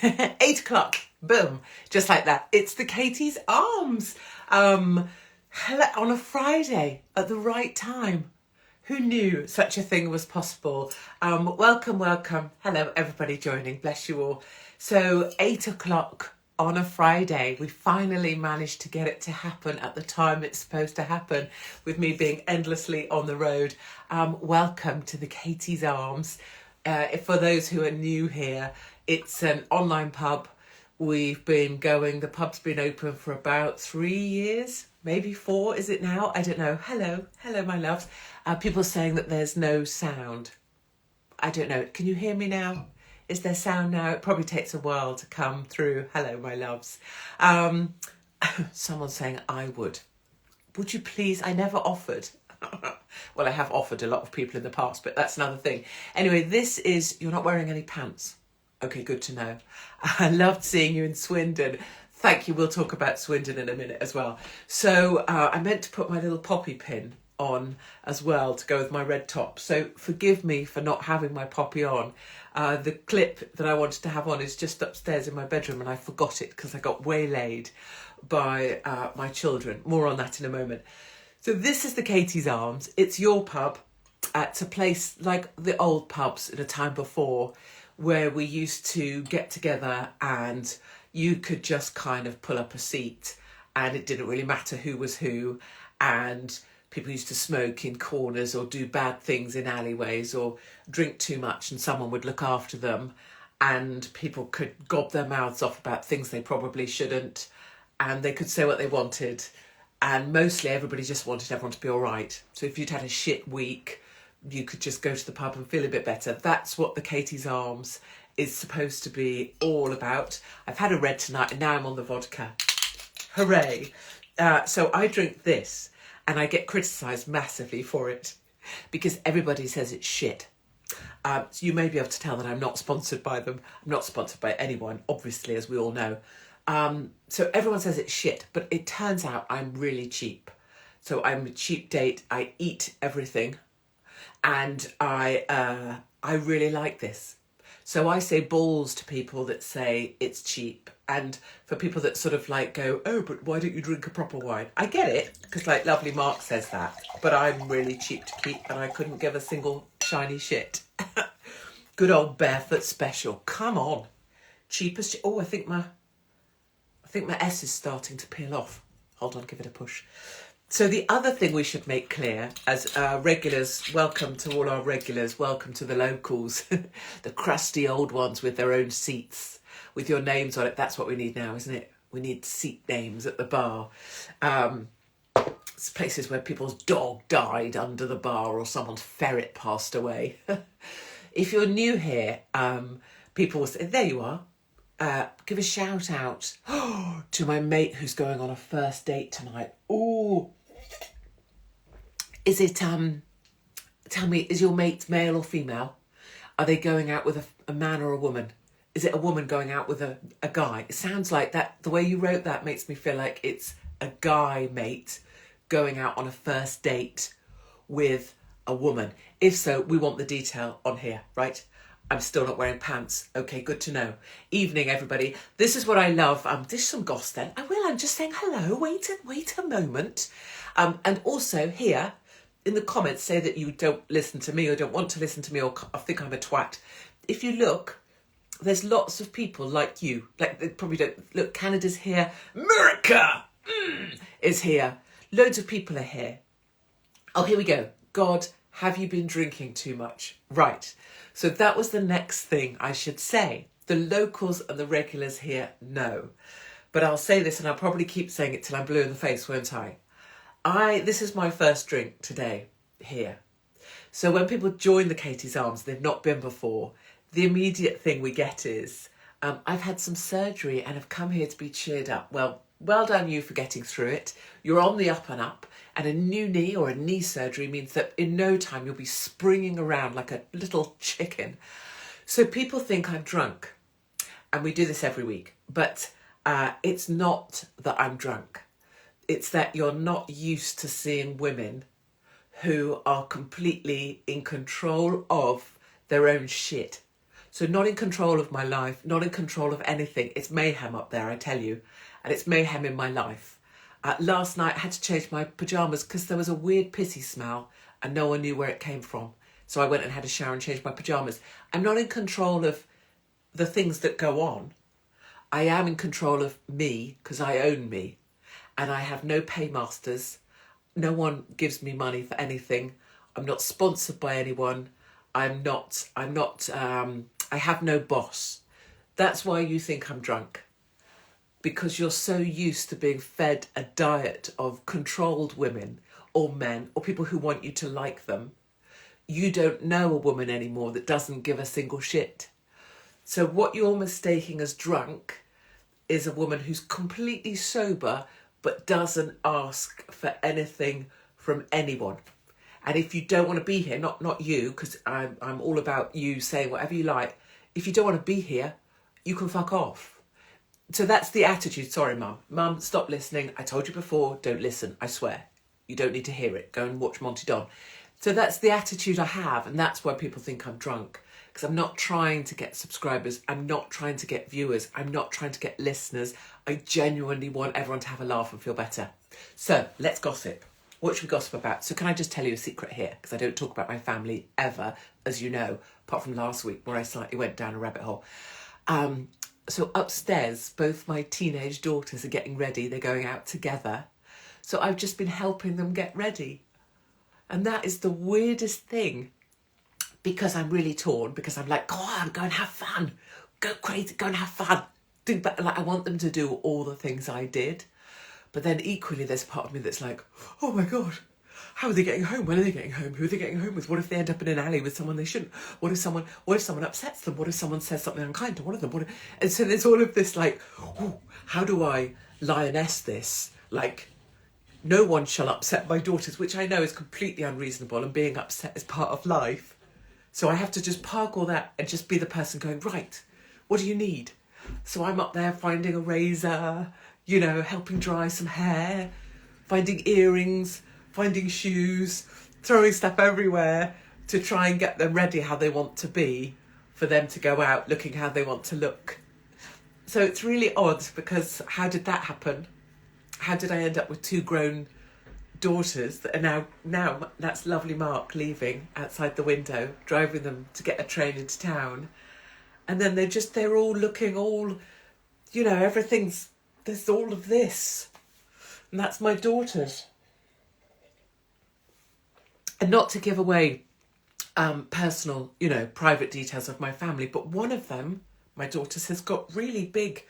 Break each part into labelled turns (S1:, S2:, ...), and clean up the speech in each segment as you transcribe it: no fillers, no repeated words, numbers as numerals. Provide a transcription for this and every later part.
S1: 8 o'clock, boom, just like that. It's the Katie's Arms. On a Friday at the right time. Who knew such a thing was possible? Welcome. Hello, everybody joining. Bless you all. So 8 o'clock on a Friday, we finally managed to get it to happen at the time it's supposed to happen, with me being endlessly on the road. Welcome to the Katie's Arms. For those who are new here, it's an online pub. We've been going, the pub's been open for about 3 years, maybe 4, is it now? I don't know. Hello, my loves. People saying that there's no sound. I don't know. Can you hear me now? Is there sound now? It probably takes a while to come through. Hello, my loves. Someone's saying I would. Would you please? I never offered. Well, I have offered a lot of people in the past, but that's another thing. Anyway, this is, you're not wearing any pants. Okay, good to know. I loved seeing you in Swindon. Thank you. We'll talk about Swindon in a minute as well. So I meant to put my little poppy pin on as well to go with my red top. So forgive me for not having my poppy on. The clip that I wanted to have on is just upstairs in my bedroom, and I forgot it because I got waylaid by my children. More on that in a moment. So this is the Katie's Arms. It's your pub. It's a place like the old pubs in a time before, where we used to get together and you could just kind of pull up a seat and it didn't really matter who was who, and people used to smoke in corners or do bad things in alleyways or drink too much, and someone would look after them, and people could gob their mouths off about things they probably shouldn't, and they could say what they wanted, and mostly everybody just wanted everyone to be all right. So if you'd had a shit week, you could just go to the pub and feel a bit better. That's what the Katie's Arms is supposed to be all about. I've had a red tonight and now I'm on the vodka. Hooray. So I drink this and I get criticised massively for it because everybody says it's shit. So you may be able to tell that I'm not sponsored by them. I'm not sponsored by anyone, obviously, as we all know. So everyone says it's shit, but it turns out I'm really cheap. So I'm a cheap date. I eat everything. And I really like this. So I say balls to people that say it's cheap. And for people that sort of like go, oh, but why don't you drink a proper wine? I get it, because like lovely Mark says that. But I'm really cheap to keep and I couldn't give a single shiny shit. Good old barefoot special. Come on. Cheapest. Oh, I think my S is starting to peel off. Hold on, give it a push. So the other thing we should make clear as regulars, welcome to all our regulars, welcome to the locals, the crusty old ones with their own seats, with your names on it. That's what we need now, isn't it? We need seat names at the bar. It's places where people's dog died under the bar or someone's ferret passed away. If you're new here, people will say, there you are. Give a shout out to my mate who's going on a first date tonight. Ooh. Is it, tell me, is your mate male or female? Are they going out with a man or a woman? Is it a woman going out with a guy? It sounds like that, the way you wrote that makes me feel like it's a guy mate going out on a first date with a woman. If so, we want the detail on here, right? I'm still not wearing pants. Okay, good to know. Evening, everybody. This is what I love. Dish some goss then. I will. I'm just saying hello. Wait a moment. And also here in the comments, say that you don't listen to me or don't want to listen to me or think I'm a twat. If you look, there's lots of people like you. Like they probably don't. Look, Canada's here. America is here. Loads of people are here. Oh, here we go. God, have you been drinking too much? Right. So that was the next thing I should say. The locals and the regulars here know. But I'll say this, and I'll probably keep saying it till I'm blue in the face, won't I? This is my first drink today here. So when people join the Katie's Arms, they've not been before, the immediate thing we get is, I've had some surgery and have come here to be cheered up. Well done you for getting through it. You're on the up and up. And a new knee or a knee surgery means that in no time you'll be springing around like a little chicken. So people think I'm drunk. And we do this every week. But it's not that I'm drunk. It's that you're not used to seeing women who are completely in control of their own shit. So not in control of my life, not in control of anything. It's mayhem up there, I tell you. And it's mayhem in my life. Last night I had to change my pyjamas because there was a weird pissy smell and no one knew where it came from. So I went and had a shower and changed my pyjamas. I'm not in control of the things that go on. I am in control of me because I own me. And I have no paymasters. No one gives me money for anything. I'm not sponsored by anyone. I have no boss. That's why you think I'm drunk. Because you're so used to being fed a diet of controlled women or men or people who want you to like them. You don't know a woman anymore that doesn't give a single shit. So what you're mistaking as drunk is a woman who's completely sober but doesn't ask for anything from anyone. And if you don't want to be here, not you, because I'm all about you saying whatever you like. If you don't want to be here, you can fuck off. So that's the attitude. Sorry, Mum. Mum, stop listening. I told you before, don't listen. I swear. You don't need to hear it. Go and watch Monty Don. So that's the attitude I have. And that's why people think I'm drunk. Because I'm not trying to get subscribers. I'm not trying to get viewers. I'm not trying to get listeners. I genuinely want everyone to have a laugh and feel better. So let's gossip. What should we gossip about? So can I just tell you a secret here? Because I don't talk about my family ever, as you know, apart from last week where I slightly went down a rabbit hole. So upstairs, both my teenage daughters are getting ready. They're going out together. So I've just been helping them get ready. And that is the weirdest thing because I'm really torn, because I'm like, go on, go and have fun. Go crazy, go and have fun. I want them to do all the things I did. But then equally, there's a part of me that's like, oh my God, how are they getting home? When are they getting home? Who are they getting home with? What if they end up in an alley with someone they shouldn't? What if someone upsets them? What if someone says something unkind to one of them? And so there's all of this like, oh, how do I lioness this? Like, no one shall upset my daughters, which I know is completely unreasonable, and being upset is part of life. So I have to just park all that and just be the person going, right, what do you need? So I'm up there finding a razor, helping dry some hair, finding earrings, finding shoes, throwing stuff everywhere to try and get them ready how they want to be for them to go out looking how they want to look. So it's really odd because how did that happen? How did I end up with two grown daughters that are now that's lovely Mark leaving outside the window, driving them to get a train into town. And then they're all looking all, there's all of this. And that's my daughters. And not to give away personal, private details of my family, but one of them, my daughters, has got really big.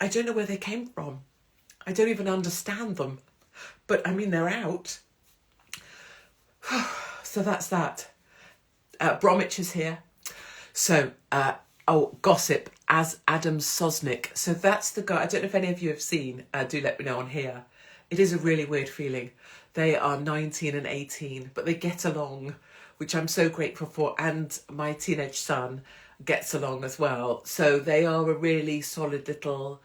S1: I don't know where they came from. I don't even understand them. But, they're out. So that's that. Bromwich is here. So, gossip as Adam Snic. So that's the guy. I don't know if any of you have seen. Do let me know on here. It is a really weird feeling. They are 19 and 18, but they get along, which I'm so grateful for. And my teenage son gets along as well. So they are a really solid little...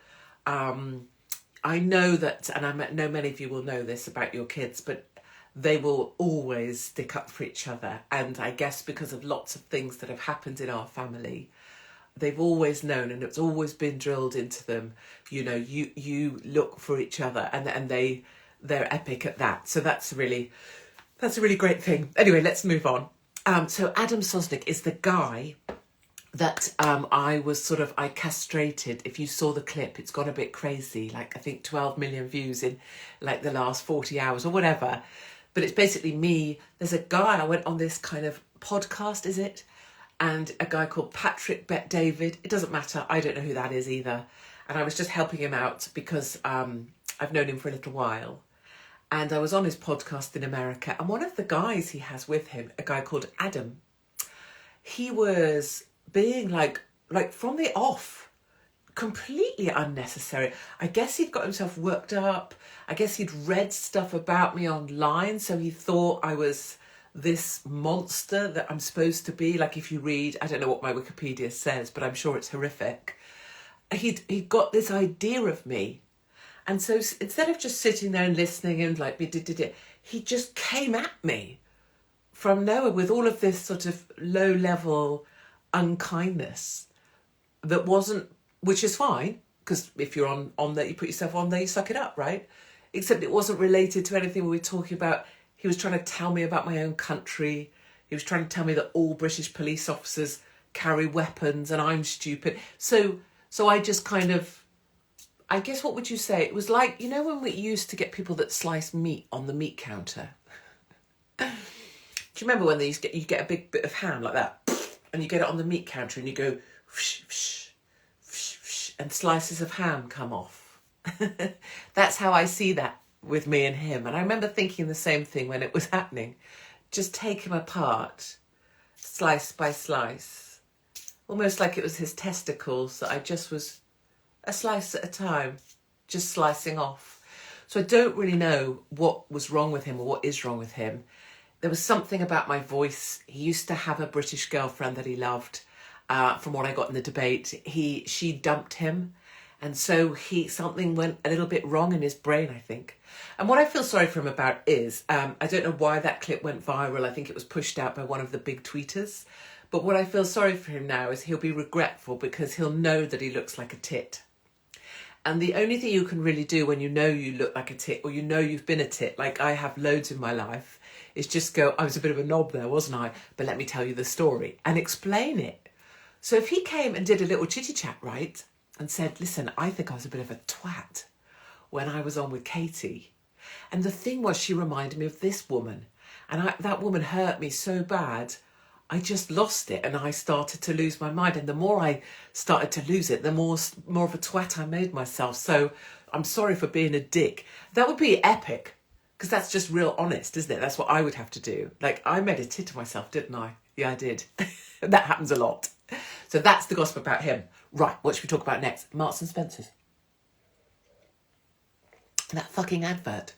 S1: I know that, and I know many of you will know this about your kids, but they will always stick up for each other. And I guess because of lots of things that have happened in our family, they've always known, and it's always been drilled into them, you look for each other, and they're epic at that. So that's a really great thing. Anyway, let's move on. So Adam Snic is the guy that I castrated. If you saw the clip, it's gone a bit crazy. Like, I think 12 million views in like the last 40 hours or whatever. But it's basically me. There's a guy, I went on this kind of podcast, is it? And a guy called Patrick Bet David. It doesn't matter. I don't know who that is either. And I was just helping him out because I've known him for a little while. And I was on his podcast in America. And one of the guys he has with him, a guy called Adam, he was being like from the off, completely unnecessary. I guess he'd got himself worked up. I guess he'd read stuff about me online. So he thought I was this monster that I'm supposed to be. Like, if you read, I don't know what my Wikipedia says, but I'm sure it's horrific. He'd got this idea of me. And so instead of just sitting there and listening and like, he just came at me from nowhere with all of this sort of low level unkindness that wasn't, which is fine, because if you're on there, you put yourself on there, you suck it up, right? Except it wasn't related to anything we were talking about. He was trying to tell me about my own country. He was trying to tell me that all British police officers carry weapons and I'm stupid. So I just kind of, I guess, what would you say? It was like, you know, when we used to get people that slice meat on the meat counter. Do you remember when you get a big bit of ham like that, and you get it on the meat counter and you go, whoosh, whoosh, whoosh, whoosh, and slices of ham come off? That's how I see that with me and him. And I remember thinking the same thing when it was happening. Just take him apart, slice by slice, almost like it was his testicles that I just was a slice at a time, just slicing off. So I don't really know what was wrong with him or what is wrong with him. There was something about my voice. He used to have a British girlfriend that he loved. From what I got in the debate, she dumped him. And so something went a little bit wrong in his brain, I think. And what I feel sorry for him about is, I don't know why that clip went viral. I think it was pushed out by one of the big tweeters. But what I feel sorry for him now is he'll be regretful because he'll know that he looks like a tit. And the only thing you can really do when you know you look like a tit, or you know you've been a tit, like I have loads in my life, is just go, I was a bit of a knob there, wasn't I? But let me tell you the story and explain it. So if he came and did a little chitty chat, right, and said, listen, I think I was a bit of a twat when I was on with Katie. And the thing was, she reminded me of this woman. And that woman hurt me so bad, I just lost it and I started to lose my mind. And the more I started to lose it, the more of a twat I made myself. So I'm sorry for being a dick. That would be epic, because that's just real honest, isn't it? That's what I would have to do. Like, I made a tit of myself, didn't I? Yeah, I did. That happens a lot. So that's the gossip about him. Right, what should we talk about next? Marks and Spencer's. That fucking advert.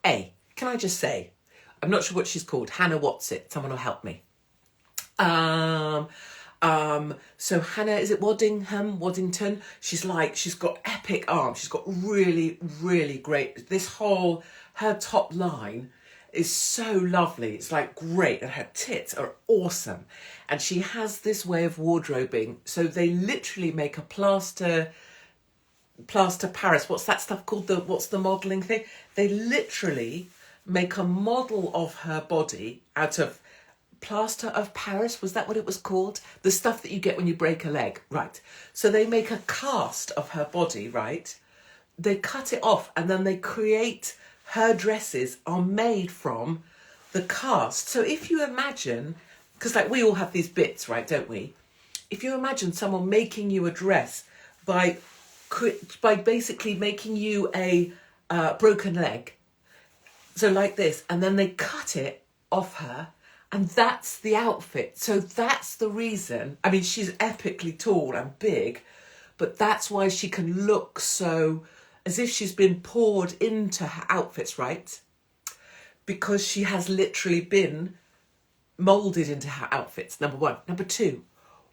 S1: Can I just say, I'm not sure what she's called. Hannah What's It. Someone will help me. So Hannah, is it Waddington? She's got epic arms. She's got really, really great. Her top line is so lovely. It's like great. And her tits are awesome. And she has this way of wardrobing. So they literally make a plaster Paris. What's that stuff called? What's the modelling thing? They literally make a model of her body out of plaster of Paris. Was that what it was called? The stuff that you get when you break a leg, right? So they make a cast of her body, right? They cut it off and then they create, her dresses are made from the cast. So if you imagine, because like we all have these bits, right, don't we? If you imagine someone making you a dress by basically making you a broken leg, so like this, and then they cut it off her, and that's the outfit. So that's the reason. I mean, she's epically tall and big, but that's why she can look so as if she's been poured into her outfits, right? Because she has literally been moulded into her outfits, number one. Number two,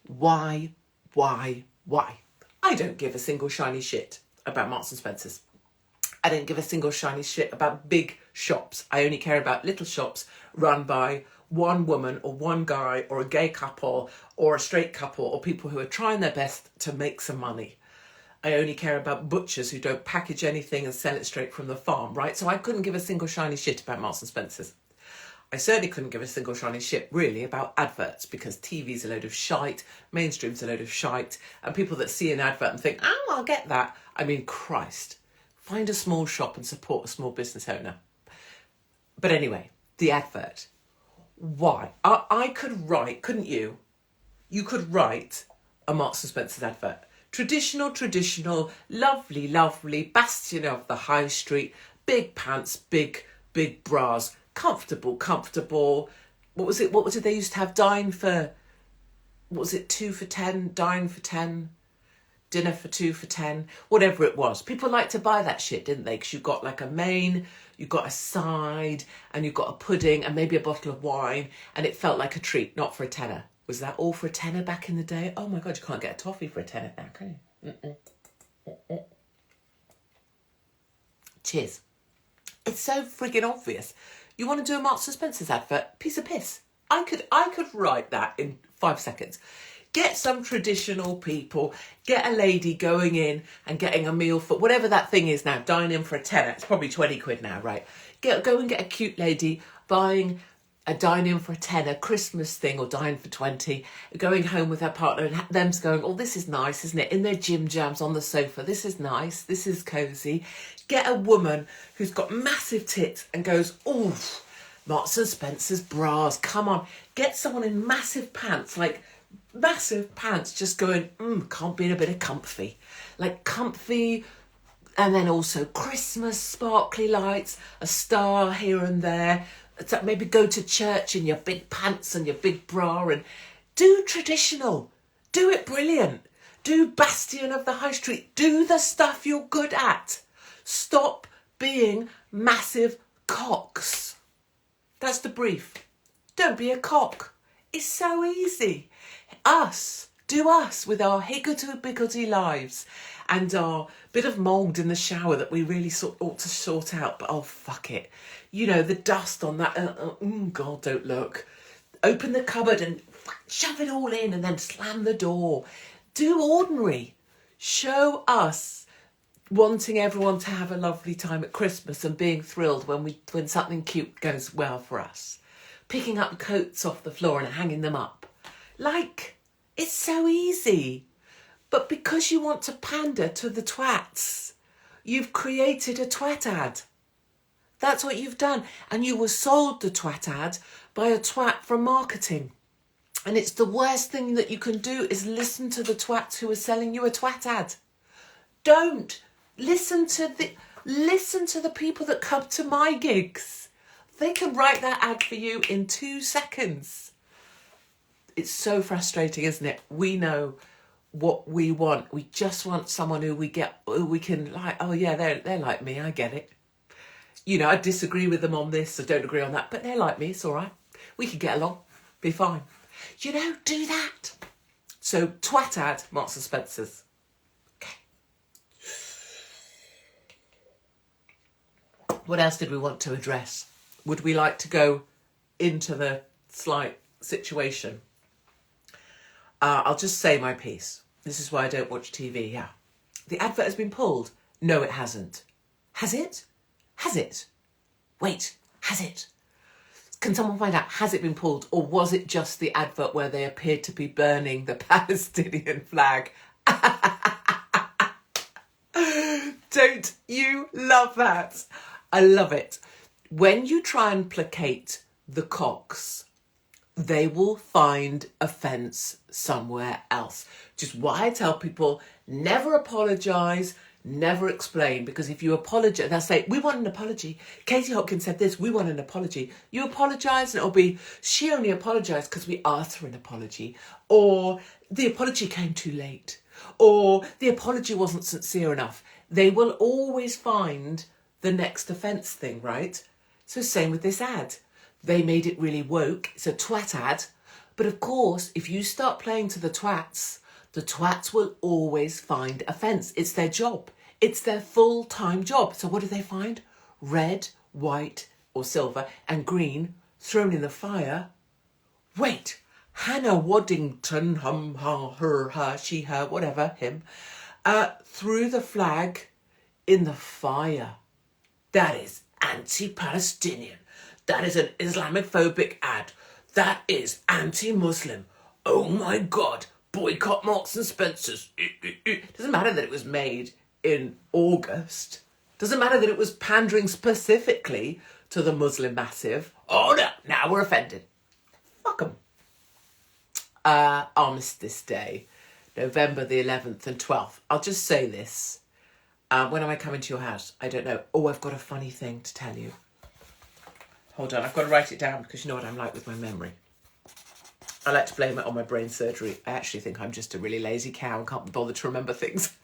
S1: why? I don't give a single shiny shit about Marks and Spencer's. I don't give a single shiny shit about big shops. I only care about little shops run by one woman or one guy or a gay couple or a straight couple or people who are trying their best to make some money. I only care about butchers who don't package anything and sell it straight from the farm, right? So I couldn't give a single shiny shit about Marks and Spencer's. I certainly couldn't give a single shiny shit, really, about adverts, because TV's a load of shite, mainstream's a load of shite, and people that see an advert and think, oh, I'll get that. I mean, Christ. Find a small shop and support a small business owner. But anyway, the advert. Why? I could write, couldn't you? You could write a Marks and Spencer's advert. Traditional, lovely, bastion of the high street, big pants, big bras, comfortable. What was it they used to have? Dine for, what was it, 2 for 10? Dine for 10? Dinner for 2 for 10, whatever it was. People liked to buy that shit, didn't they? Because you got like a main, you got a side, and you got a pudding and maybe a bottle of wine, and it felt like a treat, not for a tenner. Was that all for a tenner back in the day? Oh my God, you can't get a toffee for a tenner now, can you? Cheers. It's so friggin' obvious. You want to do a Marks and Spencer's advert? Piece of piss. I could write that in 5 seconds. Get some traditional people, get a lady going in and getting a meal for whatever that thing is now, dining for a tenner. It's probably 20 quid now, right? Go and get a cute lady buying a dine-in for a tenner Christmas thing, or dine for 20, going home with her partner and them going, oh, this is nice, isn't it? In their gym jams on the sofa. This is nice. This is cosy. Get a woman who's got massive tits and goes, oh, Marks and Spencer's bras. Come on. Get someone in massive pants, like massive pants, just going, can't beat a bit of comfy. Like comfy, and then also Christmas sparkly lights, a star here and there. So maybe go to church in your big pants and your big bra, and do traditional. Do it brilliant. Do Bastion of the High Street. Do the stuff you're good at. Stop being massive cocks. That's the brief. Don't be a cock. It's so easy. Do us with our higgledy-biggledy lives and our bit of mould in the shower that we really ought to sort out, but oh, fuck it. You know, the dust on that, God, don't look. Open the cupboard and shove it all in and then slam the door. Do ordinary. Show us wanting everyone to have a lovely time at Christmas and being thrilled when something cute goes well for us. Picking up coats off the floor and hanging them up. Like, it's so easy. But because you want to pander to the twats, you've created a twat ad. That's what you've done. And you were sold the twat ad by a twat from marketing. And it's the worst thing that you can do is listen to the twats who are selling you a twat ad. Don't. Listen to the people that come to my gigs. They can write that ad for you in 2 seconds. It's so frustrating, isn't it? We know what we want. We just want someone who we can like, oh yeah, they're like me, I get it. You know, I disagree with them on this, I don't agree on that, but they're like me, it's all right. We can get along, be fine. You know, do that. So, twat ad, Marks and Spencer's. Okay. What else did we want to address? Would we like to go into the slight situation? I'll just say my piece. This is why I don't watch TV, yeah. The advert has been pulled. No, it hasn't. Has it? Has it? Wait, has it? Can someone find out, has it been pulled, or was it just the advert where they appeared to be burning the Palestinian flag? Don't you love that? I love it. When you try and placate the cocks, they will find offence somewhere else. Which is why I tell people, never apologise, never explain, because if you apologise, they'll say, we want an apology. Katie Hopkins said this, we want an apology. You apologise and it'll be, she only apologised because we asked her an apology, or the apology came too late, or the apology wasn't sincere enough. They will always find the next offence thing, right? So same with this ad. They made it really woke. It's a twat ad. But of course, if you start playing to the twats will always find offence. It's their job. It's their full-time job. So what do they find? Red, white or silver and green thrown in the fire. Wait, Hannah Waddington, her, she, her, whatever, him, threw the flag in the fire. That is anti-Palestinian. That is an Islamophobic ad. That is anti-Muslim. Oh my God. Boycott Marks and Spencer's. Doesn't matter that it was made in August. Doesn't matter that it was pandering specifically to the Muslim massive. Oh no, now we're offended. Fuck them. Armistice Day, November the 11th and 12th. I'll just say this. When am I coming to your house? I don't know. Oh, I've got a funny thing to tell you. Hold on, I've got to write it down because you know what I'm like with my memory. I like to blame it on my brain surgery. I actually think I'm just a really lazy cow and can't be bothered to remember things.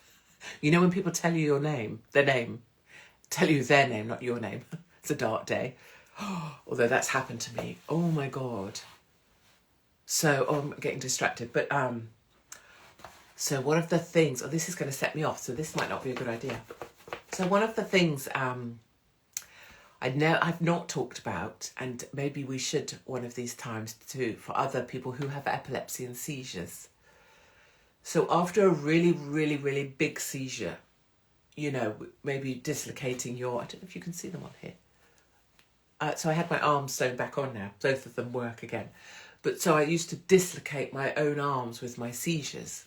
S1: You know when people tell you their name, tell you their name, not your name. It's a dark day. Although that's happened to me. Oh my God. So, I'm getting distracted. But, so one of the things, this is going to set me off, so this might not be a good idea. So one of the things, I've not talked about, and maybe we should one of these times too, for other people who have epilepsy and seizures. So after a really, really, really big seizure, you know, maybe dislocating your, I don't know if you can see them on here. So I had my arms sewn back on now. Both of them work again. But so I used to dislocate my own arms with my seizures.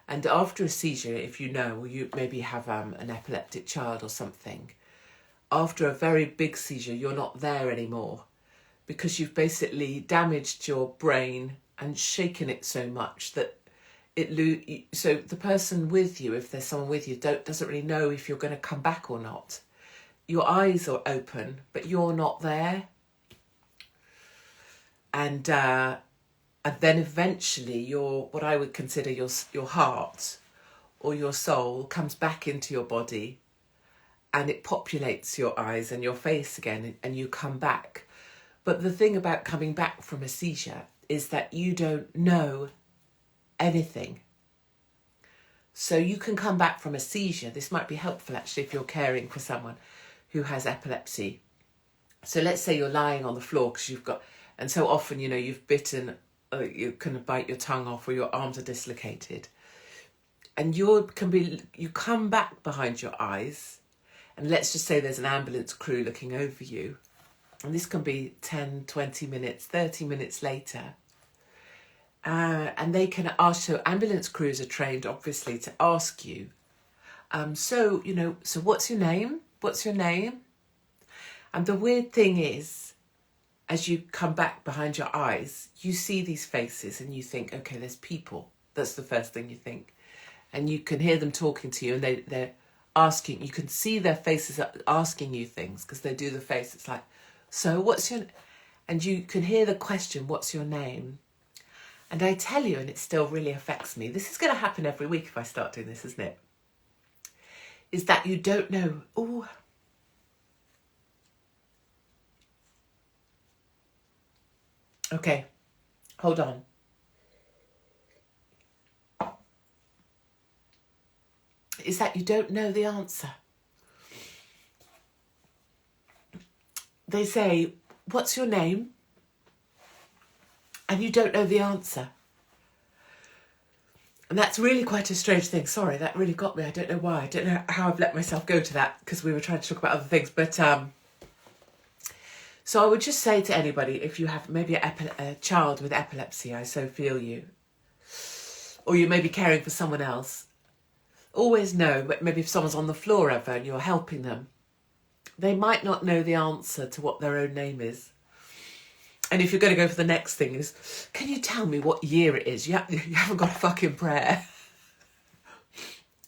S1: And after a seizure, if you know, or you maybe have an epileptic child or something, after a very big seizure, you're not there anymore because you've basically damaged your brain and shaken it so much that so the person with you, if there's someone with you, doesn't really know if you're going to come back or not. Your eyes are open, but you're not there. And then eventually what I would consider your heart or your soul comes back into your body, and it populates your eyes and your face again, and you come back. But the thing about coming back from a seizure is that you don't know anything. So you can come back from a seizure. This might be helpful actually if you're caring for someone who has epilepsy. So let's say you're lying on the floor because you've got, and so often, you know, you've bitten, you can bite your tongue off or your arms are dislocated. And you come back behind your eyes, and let's just say there's an ambulance crew looking over you. And this can be 10, 20 minutes, 30 minutes later. And they can ask, so ambulance crews are trained, obviously, to ask you, so what's your name? What's your name? And the weird thing is, as you come back behind your eyes, you see these faces and you think, okay, there's people. That's the first thing you think. And you can hear them talking to you, and they're asking, you can see their faces asking you things because they do the face. It's like, so what's your, and you can hear the question, what's your name? And I tell you, and it still really affects me, this is going to happen every week if I start doing this, isn't it? Is that you don't know, oh, okay, hold on. Is that you don't know the answer. They say, what's your name? And you don't know the answer. And that's really quite a strange thing. Sorry, that really got me. I don't know why. I don't know how I've let myself go to that because we were trying to talk about other things. But so I would just say to anybody, if you have maybe a child with epilepsy, I so feel you. Or you may be caring for someone else. Always know, but maybe if someone's on the floor ever and you're helping them, they might not know the answer to what their own name is. And if you're going to go for the next thing is, can you tell me what year it is? You haven't got a fucking prayer.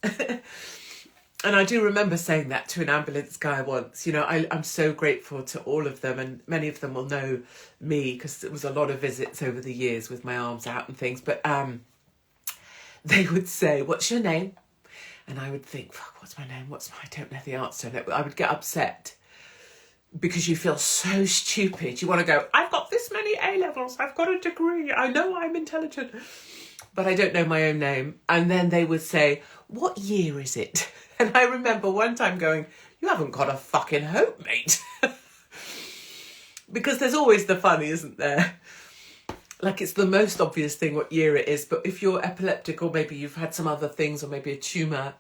S1: And I do remember saying that to an ambulance guy once. You know, I'm so grateful to all of them, and many of them will know me because it was a lot of visits over the years with my arms out and things. But they would say, what's your name? And I would think, fuck, what's my name? I don't know the answer. And I would get upset because you feel so stupid. You want to go, I've got this many A-levels. I've got a degree. I know I'm intelligent. But I don't know my own name. And then they would say, what year is it? And I remember one time going, you haven't got a fucking hope, mate. Because there's always the funny, isn't there? Like, it's the most obvious thing what year it is, but if you're epileptic or maybe you've had some other things or maybe a tumour,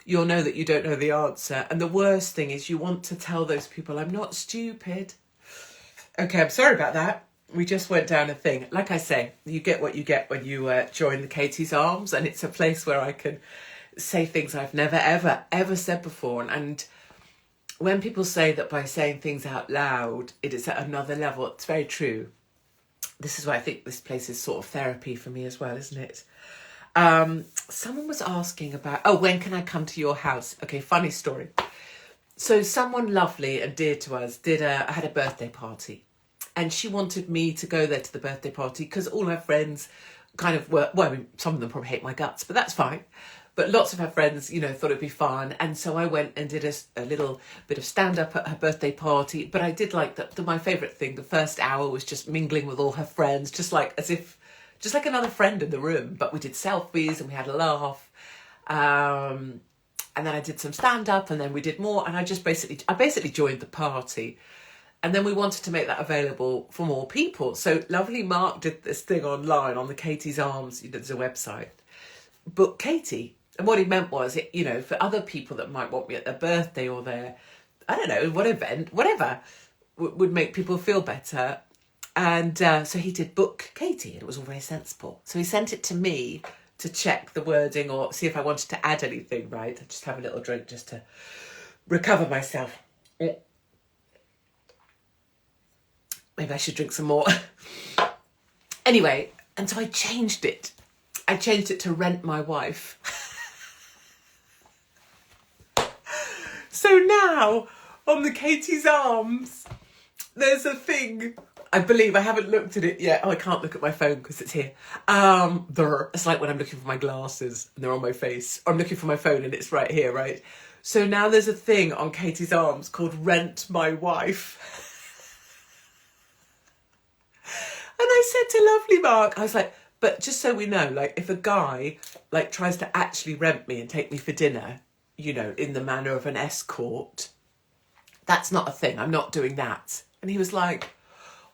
S1: you'll know that you don't know the answer. And the worst thing is you want to tell those people, I'm not stupid. Okay, I'm sorry about that. We just went down a thing. Like I say, you get what you get when you join the Katie's Arms, and it's a place where I can say things I've never, ever, ever said before. And when people say that by saying things out loud, it is at another level, it's very true. This is why I think this place is sort of therapy for me as well, isn't it? Someone was asking about, when can I come to your house? Okay, funny story. So someone lovely and dear to us had a birthday party, and she wanted me to go there to the birthday party because all her friends kind of were, well, I mean, some of them probably hate my guts, but that's fine. But lots of her friends, you know, thought it'd be fun. And so I went and did a little bit of stand-up at her birthday party. But I did like my favourite thing, the first hour was just mingling with all her friends, just like another friend in the room. But we did selfies and we had a laugh. And and then I did some stand-up, and then we did more, and I basically joined the party. And then we wanted to make that available for more people. So lovely Mark did this thing online on the Katie's Arms, there's a website, book Katie. And what he meant was, for other people that might want me at their birthday or their, I don't know, what event, whatever, would make people feel better. And so he did book Katie, and it was all very sensible. So he sent it to me to check the wording or see if I wanted to add anything, right? I'd just have a little drink just to recover myself. Maybe I should drink some more. Anyway, and so I changed it. I changed it to Rent My Wife. So now, on the Katie's Arms, there's a thing. I believe, I haven't looked at it yet. Oh, I can't look at my phone because it's here. It's like when I'm looking for my glasses and they're on my face. Or I'm looking for my phone and it's right here, right? So now there's a thing on Katie's Arms called Rent My Wife. And I said to lovely Mark, I was like, but just so we know, like, if a guy, like, tries to actually rent me and take me for dinner, in the manner of an escort, that's not a thing. I'm not doing that. And he was like,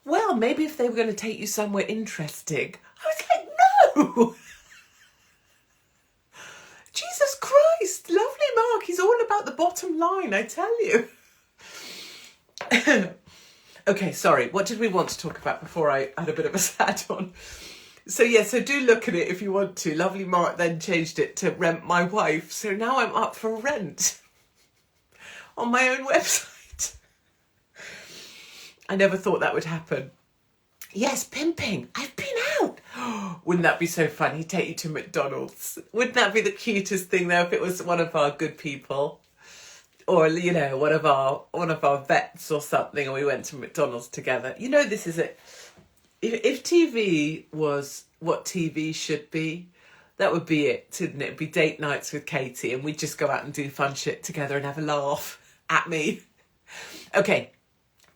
S1: well, maybe if they were going to take you somewhere interesting. I was like, no! Jesus Christ, lovely Mark, he's all about the bottom line, I tell you. Okay, sorry, what did we want to talk about before I had a bit of a sad one? So do look at it if you want to. Lovely Mark then changed it to Rent My Wife. So now I'm up for rent on my own website. I never thought that would happen. Yes, pimping. I've been out. Wouldn't that be so fun? He'd take you to McDonald's. Wouldn't that be the cutest thing though if it was one of our good people? Or, one of our vets or something, and we went to McDonald's together. This is it. If TV was what TV should be, that would be it, wouldn't it? It'd be date nights with Katie, and we'd just go out and do fun shit together and have a laugh at me. Okay,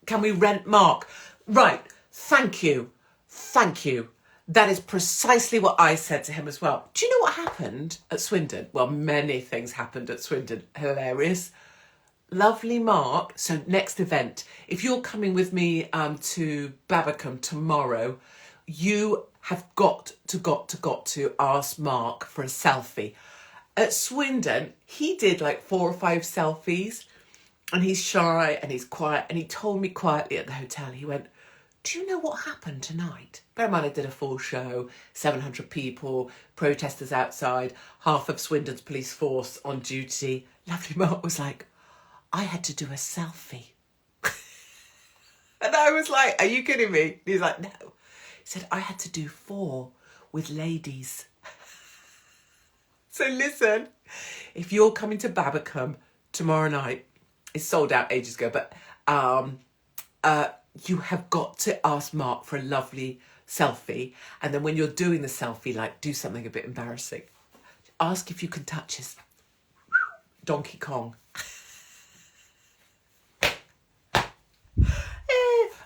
S1: can we rent Mark? Right, thank you. That is precisely what I said to him as well. Do you know what happened at Swindon? Well, many things happened at Swindon. Hilarious. Lovely Mark. So next event, if you're coming with me to Babacombe tomorrow, you have got to ask Mark for a selfie. At Swindon, he did like 4 or 5 selfies, and he's shy and he's quiet, and he told me quietly at the hotel, he went, do you know what happened tonight? Bear in mind, I did a full show, 700 people, protesters outside, half of Swindon's police force on duty. Lovely Mark was like, I had to do a selfie. And I was like, are you kidding me? And he's like, no. He said, I had to do 4 with ladies. So listen, if you're coming to Babacombe tomorrow night, it's sold out ages ago, but you have got to ask Mark for a lovely selfie. And then when you're doing the selfie, like, do something a bit embarrassing. Ask if you can touch his Donkey Kong.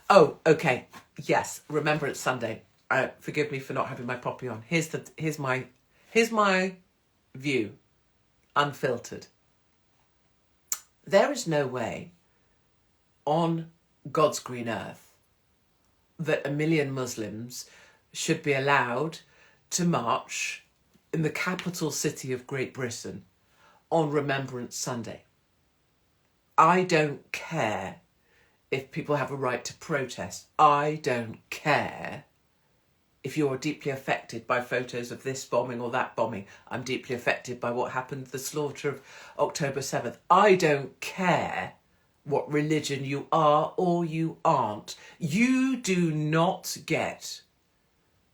S1: Oh, okay. Yes, Remembrance Sunday. Forgive me for not having my poppy on. Here's my view, unfiltered. There is no way on God's green earth that 1 million Muslims should be allowed to march in the capital city of Great Britain on Remembrance Sunday. I don't care if people have a right to protest. I don't care if you're deeply affected by photos of this bombing or that bombing. I'm deeply affected by what happened, the slaughter of October 7th. I don't care what religion you are or you aren't. You do not get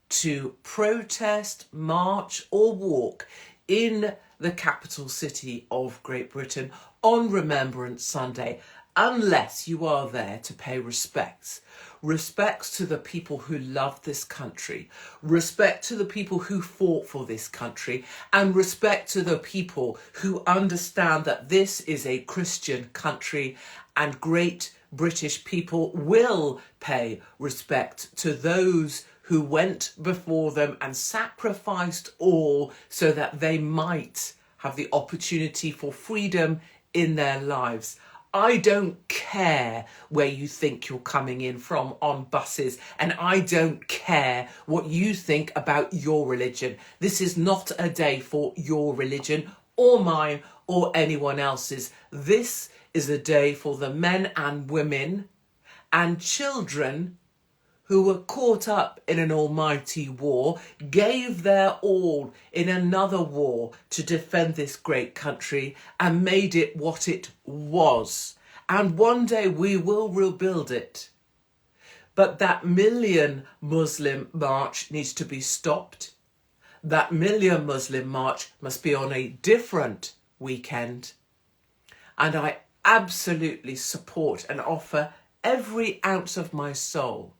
S1: to protest, march or walk in the capital city of Great Britain on Remembrance Sunday unless you are there to pay respects. Respects to the people who love this country, respect to the people who fought for this country, and respect to the people who understand that this is a Christian country and great British people will pay respect to those who went before them and sacrificed all so that they might have the opportunity for freedom in their lives. I don't care where you think you're coming in from on buses, and I don't care what you think about your religion. This is not a day for your religion or mine or anyone else's. This is a day for the men and women and children who were caught up in an almighty war, gave their all in another war to defend this great country and made it what it was. And one day we will rebuild it. But that million Muslim march needs to be stopped. That million Muslim march must be on a different weekend. And I absolutely support and offer every ounce of my soul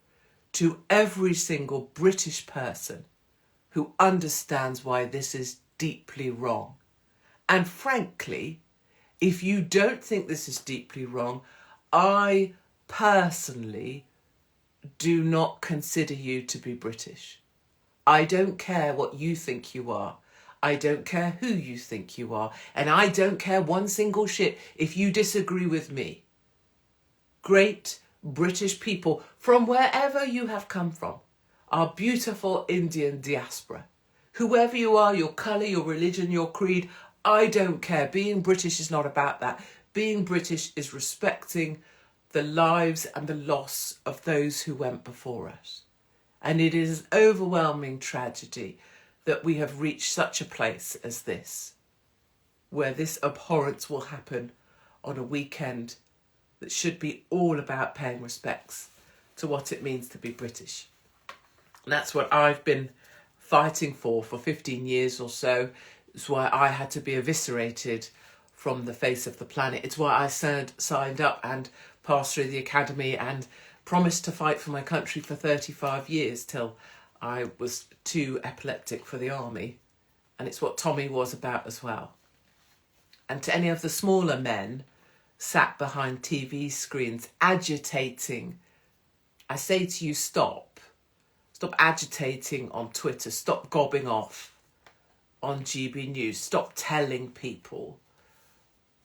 S1: to every single British person who understands why this is deeply wrong. And frankly, if you don't think this is deeply wrong, I personally do not consider you to be British. I don't care what you think you are. I don't care who you think you are. And I don't care one single shit if you disagree with me. Great British people from wherever you have come from, our beautiful Indian diaspora. Whoever you are, your colour, your religion, your creed, I don't care. Being British is not about that. Being British is respecting the lives and the loss of those who went before us. And it is an overwhelming tragedy that we have reached such a place as this, where this abhorrence will happen on a weekend that should be all about paying respects to what it means to be British. And that's what I've been fighting for 15 years or so. It's why I had to be eviscerated from the face of the planet. It's why I signed up and passed through the academy and promised to fight for my country for 35 years till I was too epileptic for the army. And it's what Tommy was about as well. And to any of the smaller men sat behind TV screens agitating, I say to you, stop. Stop agitating on Twitter. Stop gobbing off on GB News. Stop telling people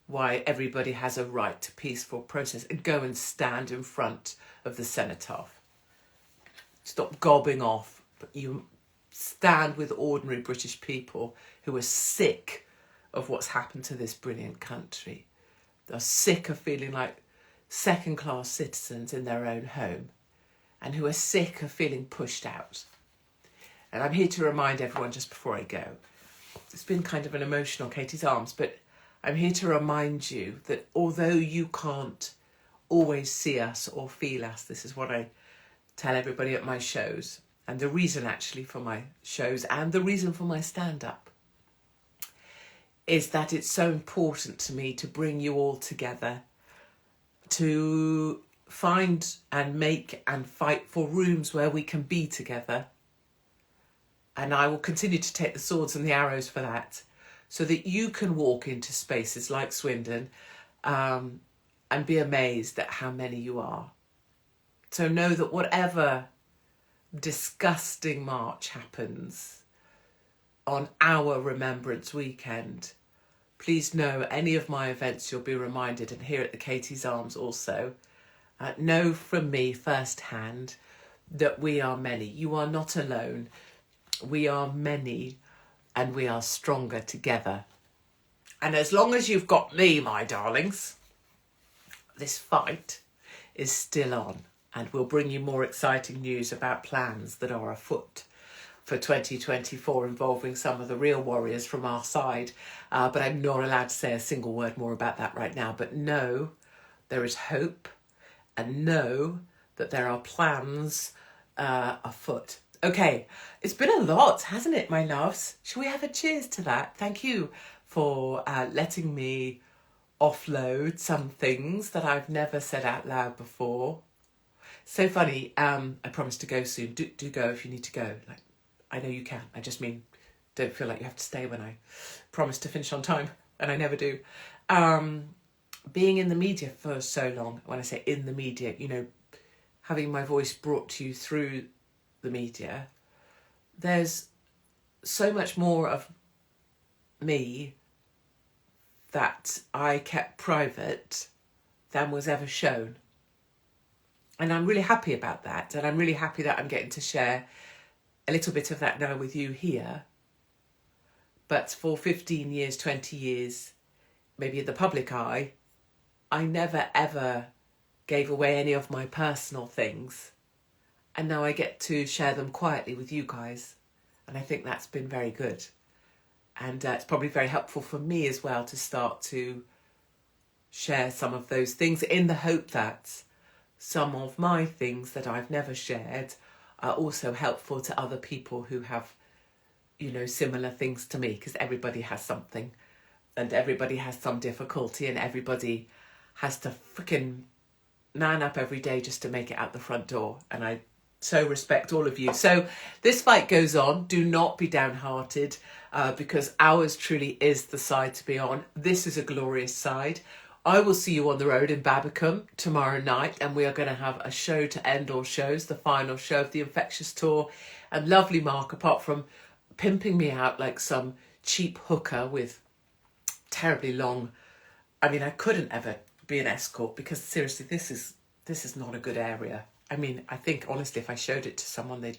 S1: why everybody has a right to peaceful protest and go and stand in front of the cenotaph. Stop gobbing off. But you stand with ordinary British people who are sick of what's happened to this brilliant country. They're sick of feeling like second-class citizens in their own home and who are sick of feeling pushed out. And I'm here to remind everyone just before I go, it's been kind of an emotional Katie's Arms, but I'm here to remind you that although you can't always see us or feel us, this is what I tell everybody at my shows, and the reason actually for my shows and the reason for my stand-up is that it's so important to me to bring you all together, to find and make and fight for rooms where we can be together. And I will continue to take the swords and the arrows for that, so that you can walk into spaces like Swindon and be amazed at how many you are. So know that whatever disgusting march happens on our Remembrance weekend, please know any of my events you'll be reminded, and here at the Katie's Arms also, know from me firsthand that we are many. You are not alone. We are many and we are stronger together. And as long as you've got me, my darlings, this fight is still on, and we'll bring you more exciting news about plans that are afoot for 2024 involving some of the real warriors from our side. But I'm not allowed to say a single word more about that right now. But know there is hope, and know that there are plans afoot. Okay, it's been a lot, hasn't it, my loves? Shall we have a cheers to that? Thank you for letting me offload some things that I've never said out loud before. So funny, I promise to go soon. Do go if you need to go. Like, I know you can. I just mean, don't feel like you have to stay when I promise to finish on time, and I never do. Being in the media for so long, when I say in the media, you know, having my voice brought to you through the media, there's so much more of me that I kept private than was ever shown. And I'm really happy about that. And I'm really happy that I'm getting to share a little bit of that now with you here. But for 15 years, 20 years, maybe in the public eye, I never ever gave away any of my personal things. And now I get to share them quietly with you guys. And I think that's been very good. And it's probably very helpful for me as well to start to share some of those things in the hope that some of my things that I've never shared are also helpful to other people who have, you know, similar things to me, because everybody has something and everybody has some difficulty and everybody has to freaking man up every day just to make it out the front door. And I so respect all of you. So this fight goes on. Do not be downhearted because ours truly is the side to be on. This is a glorious side. I will see you on the road in Babacombe tomorrow night, and we are going to have a show to end all shows, the final show of the Infectious Tour. And lovely Mark, apart from pimping me out like some cheap hooker with terribly long, I mean, I couldn't ever be an escort because seriously, this is not a good area. I mean, I think honestly, if I showed it to someone, they'd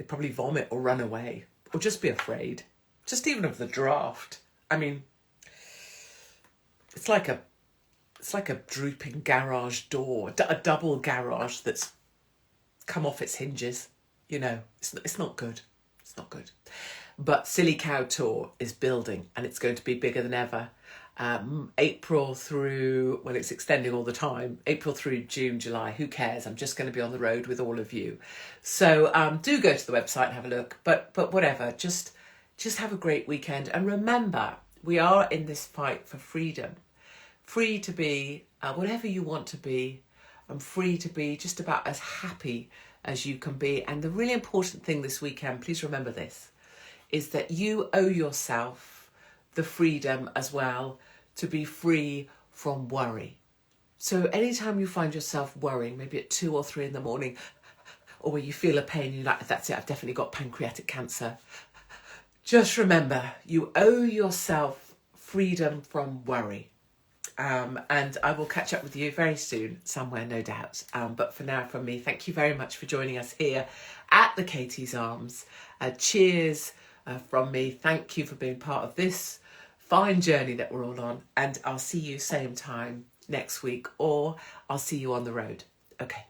S1: probably vomit or run away or just be afraid, just even of the draft. I mean, it's like a drooping garage door, a double garage that's come off its hinges. You know, it's not good. It's not good. But Silly Cow Tour is building and it's going to be bigger than ever. April through, well, it's extending all the time. April through June, July, who cares? I'm just going to be on the road with all of you. So do go to the website and have a look. But whatever, just have a great weekend. And remember, we are in this fight for freedom. Free to be whatever you want to be, and free to be just about as happy as you can be. And the really important thing this weekend, please remember this, is that you owe yourself the freedom as well to be free from worry. So anytime you find yourself worrying, maybe at 2 or 3 in the morning, or where you feel a pain, you're like, that's it, I've definitely got pancreatic cancer. Just remember, you owe yourself freedom from worry. And I will catch up with you very soon, somewhere, no doubt. But for now, from me, thank you very much for joining us here at the Katie's Arms. Cheers from me. Thank you for being part of this fine journey that we're all on. And I'll see you same time next week, or I'll see you on the road. Okay.